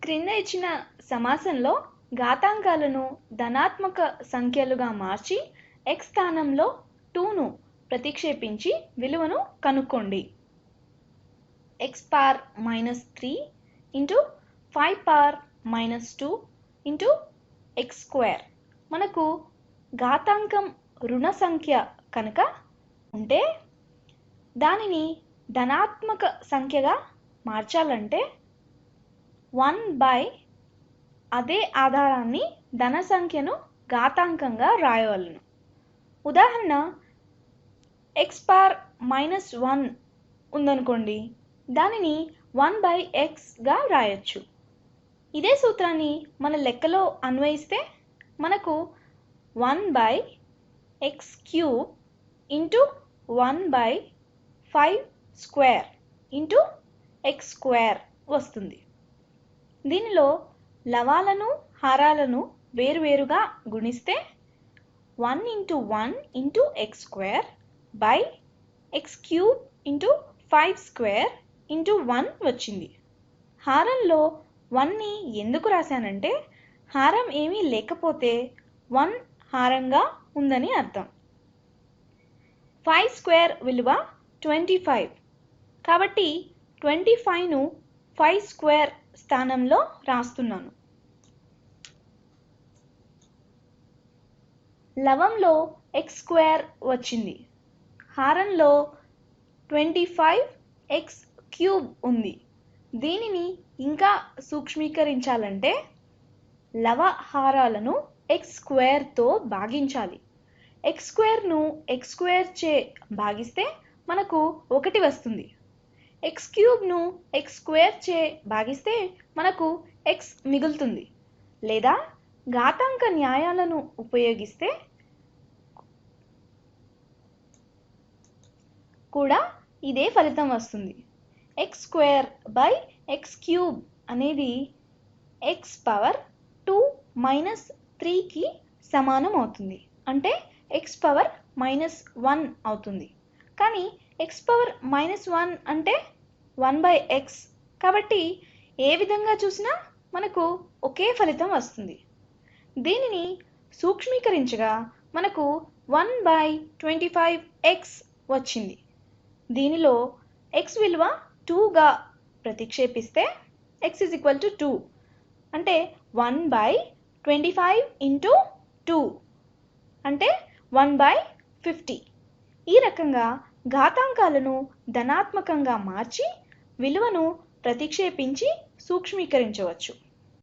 క్రింద ఇచ్చిన సమాసంలో ఘాతాంకాలను ధనాత్మక సంఖ్యలుగా మార్చి x స్థానంలో 2ను ప్రతిక్షేపించి విలువను కనుక్కోండి. x power -3 into 5 power -2 into x square. మనకు ఘాతాంకం రుణ సంఖ్య కనుక ఉంటే దానిని ధనాత్మక సంఖ్యగా మార్చాలంటే 1 అదే ఆధారాన్ని ధన సంఖ్యను ఘాతాంకంగా రాయవలెను. ఉదాహరణ x పవర్ -1 ఉందనుకోండి, దానిని 1/x రాయొచ్చు. ఇదే సూత్రాన్ని మన లెక్కలో అన్వయిస్తే మనకు 1/x³ into 1/5² into x square వస్తుంది. దీనిలో లవాలను హారాలను వేరువేరుగా గుణిస్తే 1 into 1 into x square by x³ into 5² into 1 వచ్చింది. హారంలో 1ని ఎందుకు రాశానంటే హారం ఏమీ లేకపోతే 1 హారంగా ఉందని అర్థం. 5² విలువ 25, కాబట్టి 25ను 5² స్థానంలో రాస్తున్నాను. లవంలో x² వచ్చింది. హారంలో 25x³ ఉంది. దీనిని ఇంకా సూక్ష్మీకరించాలంటే లవ హారాలను x² భాగించాలి. x²ను x² చే భాగిస్తే మనకు 1 వస్తుంది. x³ x² చే భాగిస్తే మనకు x మిగులుతుంది. లేదా ఘాతాంక న్యాయాలను ఉపయోగిస్తే కూడా ఇదే ఫలితం వస్తుంది. x² అనేది x పవర్ 2 - 3కి సమానం అవుతుంది. అంటే x పవర్ -1 అవుతుంది. కానీ x పవర్ -1 అంటే 1/x, కాబట్టి ఏ విధంగా చూసినా మనకు ఒకే ఫలితం వస్తుంది. దీనిని సూక్ష్మీకరించగా మనకు 1/25x వచ్చింది. దీనిలో x విలువ 2గా ప్రతిక్షేపిస్తే x = 2 అంటే 1/25 ఇంటూ 2 అంటే 1/50. ఈ రకంగా ఘాతాంకాలను ధనాత్మకంగా మార్చి విలువను ప్రతిక్షేపించి సూక్ష్మీకరించవచ్చు.